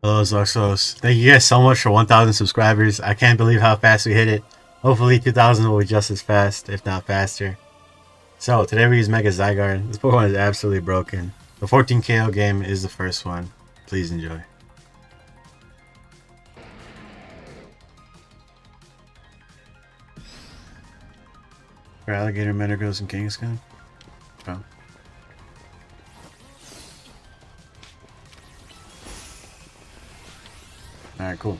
Hello, Zoxos. Thank you guys so much for 1,000 subscribers. I can't believe how fast we hit it. Hopefully 2,000 will be just as fast, if not faster. So, today we use Mega Zygarde. This Pokemon is absolutely broken. The 14 KO game is the first one. Please enjoy. For Alligator, Metagross, and Kangaskhan? Oh. Alright, cool.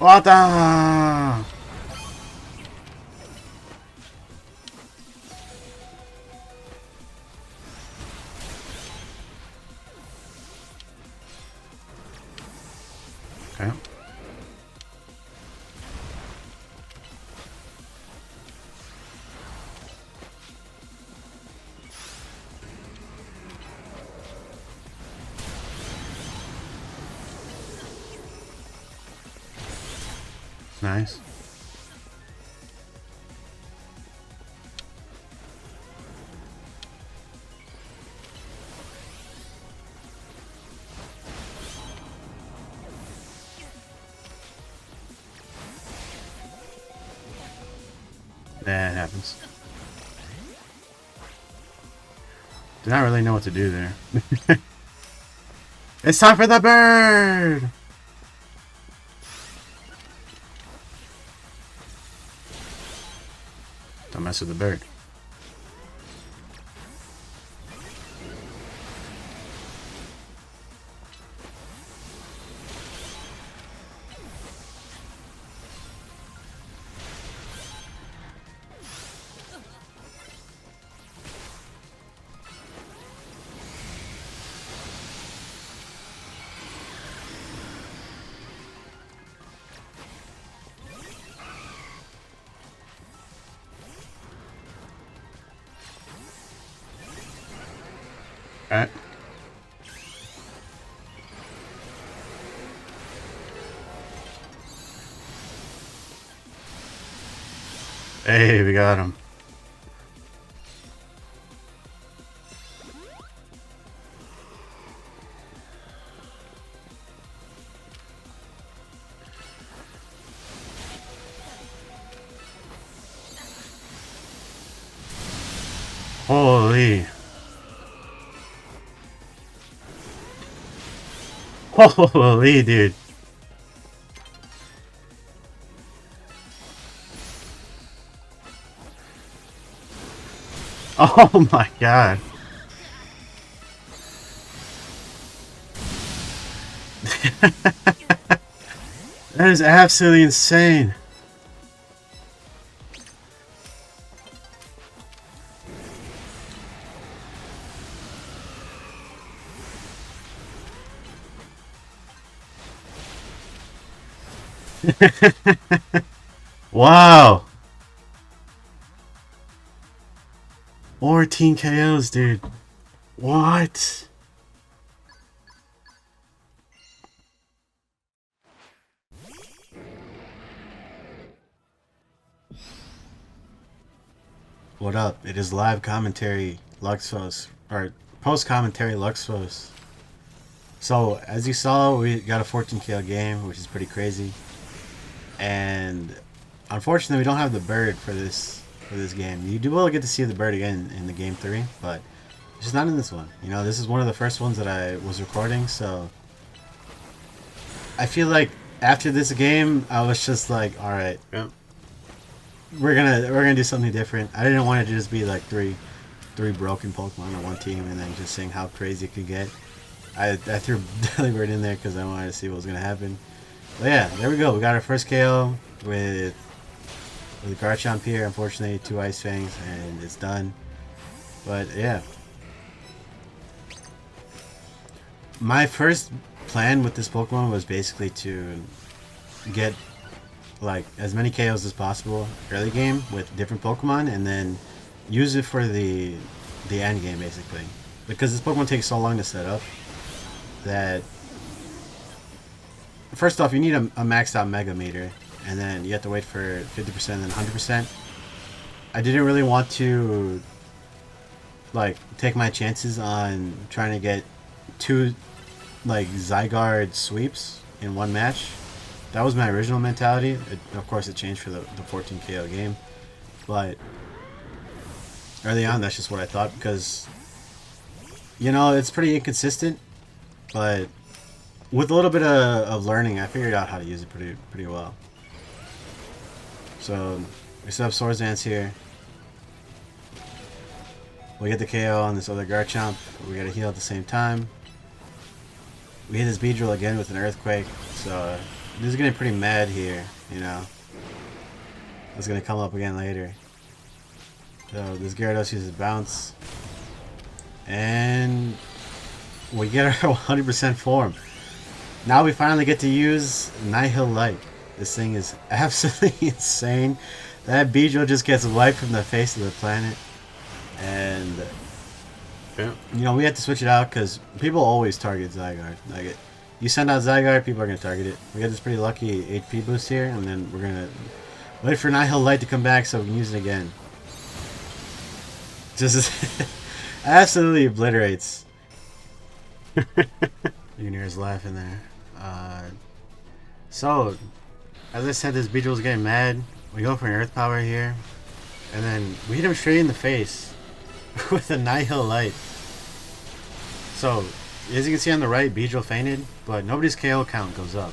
Wata! Okay. Nice. That happens. Did not really know what to do there. It's time for the bird! Don't mess with the bird. Alright. Hey, we got him. Holy. Holy, dude. Oh my god. That is absolutely insane. Wow. 14 KOs, dude. What? What up? It is live commentary Luxos, or post commentary Luxos. So, as you saw, we got a 14 KO game, which is pretty crazy. And unfortunately, we don't have the bird for this game. You will get to see the bird again in the game 3, but it's just not in this one. You know, this is one of the first ones that I was recording, so I feel like after this game, I was just like, all right, yep, we're gonna do something different. I didn't want it to just be like three broken Pokemon on one team and then just seeing how crazy it could get. I threw Delibird in there because I wanted to see what was gonna happen. But yeah, there we go. We got our first KO with Garchomp here. Unfortunately, 2 Ice Fangs, and it's done. But yeah, my first plan with this Pokemon was basically to get like as many KOs as possible early game with different Pokemon, and then use it for the end game basically. Because this Pokemon takes so long to set up that first off, you need a maxed out Mega Meter, and then you have to wait for 50% and then 100%. I didn't really want to like take my chances on trying to get 2 like Zygarde sweeps in one match. That was my original mentality. Of course, it changed for the 14 KO game, but early on, that's just what I thought because you know it's pretty inconsistent. But with a little bit of learning, I figured out how to use it pretty well. So we still have Swords Dance here. We get the KO on this other Garchomp. We gotta heal at the same time. We hit this Beedrill again with an Earthquake. So this is getting pretty mad here, you know. It's gonna come up again later. So this Gyarados uses Bounce. And we get our 100% form. Now we finally get to use Nihil Light. This thing is absolutely insane. That Beedrill just gets wiped from the face of the planet. And yeah, you know, we had to switch it out because people always target Zygarde. Like you send out Zygarde, people are gonna target it. We got this pretty lucky HP boost here, and then we're gonna wait for Nihil Light to come back so we can use it again. Just absolutely obliterates. Junior's laughing there. So, as I said, this Beedrill's getting mad. We go for an Earth Power here, and then we hit him straight in the face with a Nihil Light. So, as you can see on the right, Beedrill fainted, but nobody's KO count goes up.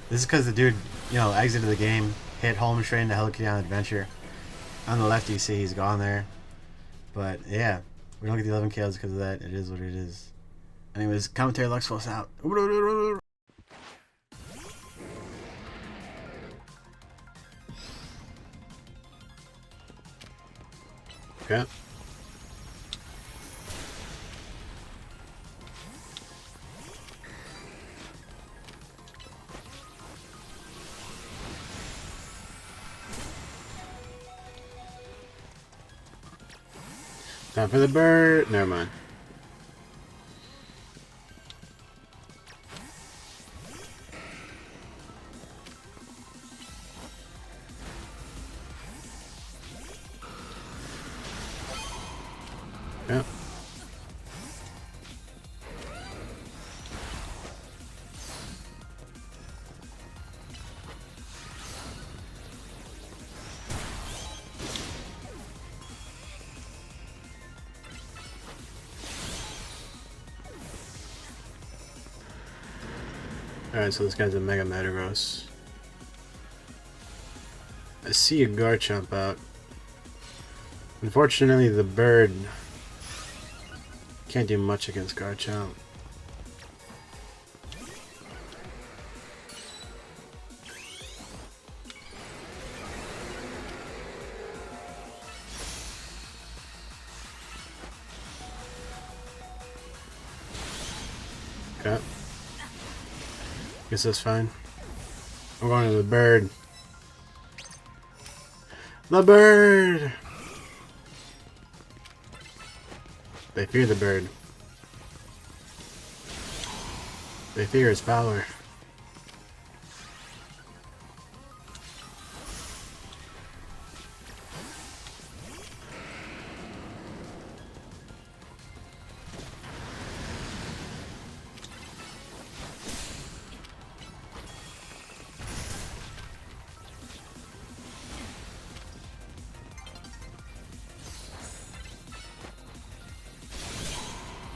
This is because the dude, you know, exited the game, hit home straight into Hello Kitty on Adventure. On the left, you see he's gone there. But yeah, we don't get the 11 kills because of that. It is what it is. Anyways, commentary Luxfos out. Okay. Time for the bird. Never mind. Yeah. Alright, so this guy's a Mega Metagross. I see a Garchomp out. Unfortunately, the bird can't do much against Garchomp. Okay. Guess that's fine. I'm going to the bird. The bird! They fear the bird. They fear its power.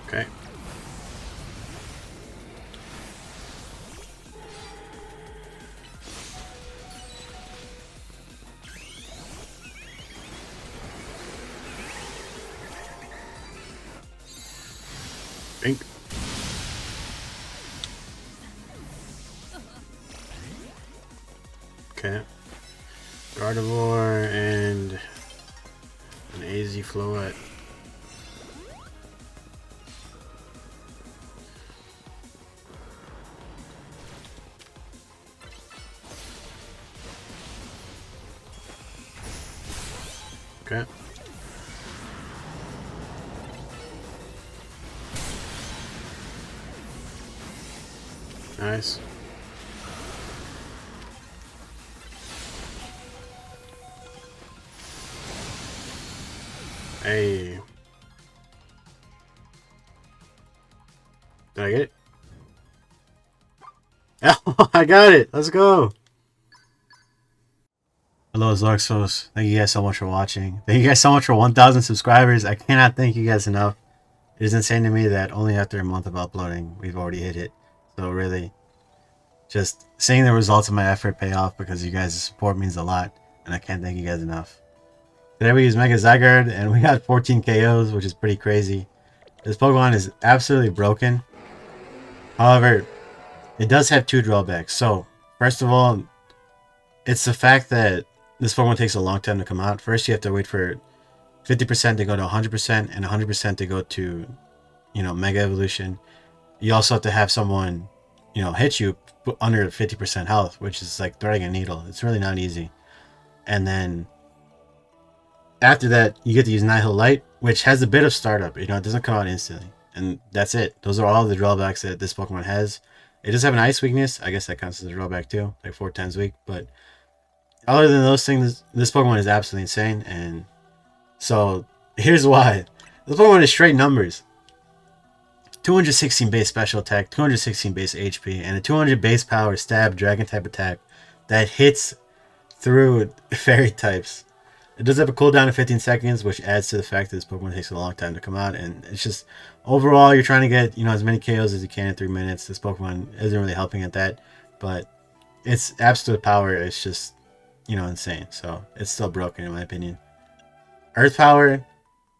Okay. Pink. Okay. Gardevoir and an AZ Floette. Okay. Nice. Hey. Did I get it? Oh, I got it. Let's go. Hello, Zarxos. Thank you guys so much for watching. Thank you guys so much for 1,000 subscribers. I cannot thank you guys enough. It is insane to me that only after a month of uploading, we've already hit it. So really, just seeing the results of my effort pay off because you guys' support means a lot. And I can't thank you guys enough. Today we use Mega Zygarde and we got 14 KOs, which is pretty crazy. This Pokemon is absolutely broken. However, it does have two drawbacks. So, first of all, it's the fact that this Pokemon takes a long time to come out. First, you have to wait for 50% to go to 100% and 100% to go to, Mega Evolution. You also have to have someone, hit you under 50% health, which is like threading a needle. It's really not easy. And then after that, you get to use Nihil Light, which has a bit of startup. It doesn't come out instantly. And that's it. Those are all the drawbacks that this Pokemon has. It does have an ice weakness. I guess that counts as a drawback too, like 4 times weak. But other than those things, this Pokemon is absolutely insane. And so here's why. This Pokemon is straight numbers. 216 base special attack, 216 base HP, and a 200 base power stab dragon type attack that hits through fairy types. It does have a cooldown of 15 seconds, which adds to the fact that this Pokemon takes a long time to come out. And it's just, overall, you're trying to get, as many KOs as you can in 3 minutes. This Pokemon isn't really helping at that. But its absolute power is just, insane. So it's still broken, in my opinion. Earth Power,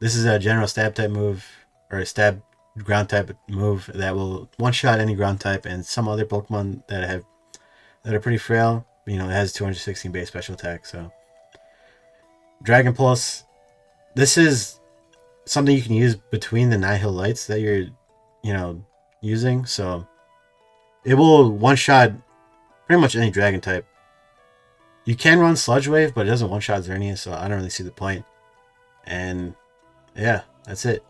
this is a general stab type move, or a stab ground type move that will one-shot any ground type and some other Pokemon that are pretty frail. It has 216 base special attack, so... Dragon Pulse, this is something you can use between the Nihil Lights that you're, using. So it will one-shot pretty much any dragon type. You can run Sludge Wave, but it doesn't one-shot Xerneas, so I don't really see the point. And yeah, that's it.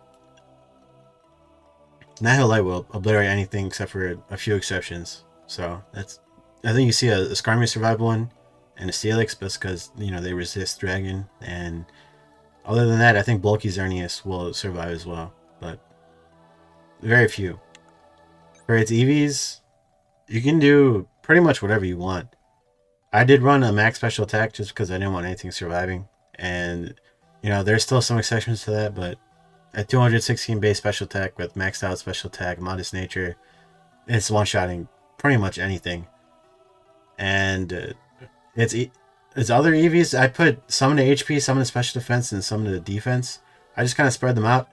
Nihil Light will obliterate anything except for a few exceptions. So that's, I think you see a Skarmory survive one and a Steelix, but because they resist dragon. And other than that, I think bulky Xerneas will survive as well, but very few. For its EVs, you can do pretty much whatever you want. I did run a max special attack just because I didn't want anything surviving, and there's still some exceptions to that, but at 216 base special attack with maxed out special attack, modest nature, it's one-shotting pretty much anything. And its other EVs, I put some in the HP, some in the special defense, and some in the defense. I just kind of spread them out.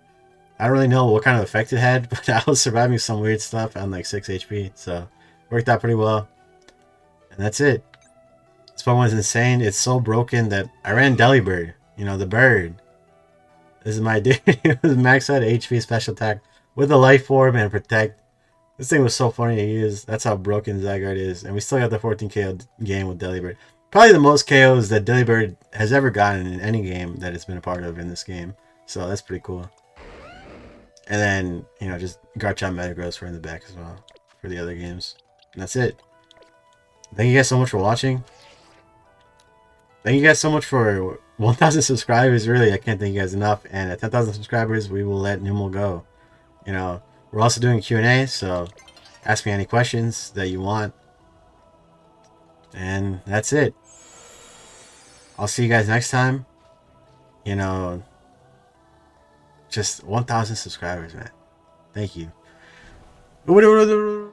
I don't really know what kind of effect it had, but I was surviving some weird stuff on like 6 HP, so it worked out pretty well. And that's it. This Pokemon is insane. It's so broken that I ran Delibird, the bird. This is my dude. It was max out HP special attack with a life orb and protect. This thing was so funny to use. That's how broken Zygarde is. And we still got the 14 KO game with Delibird. Probably the most KOs that Delibird has ever gotten in any game that it's been a part of in this game. So that's pretty cool. And then, just Garchomp Metagross for in the back as well for the other games. And that's it. Thank you guys so much for watching. Thank you guys so much for 1,000 subscribers. Really, I can't thank you guys enough. And at 10,000 subscribers, we will let Numel go. We're also doing Q&A, so ask me any questions that you want. And that's it. I'll see you guys next time. Just 1,000 subscribers, man. Thank you.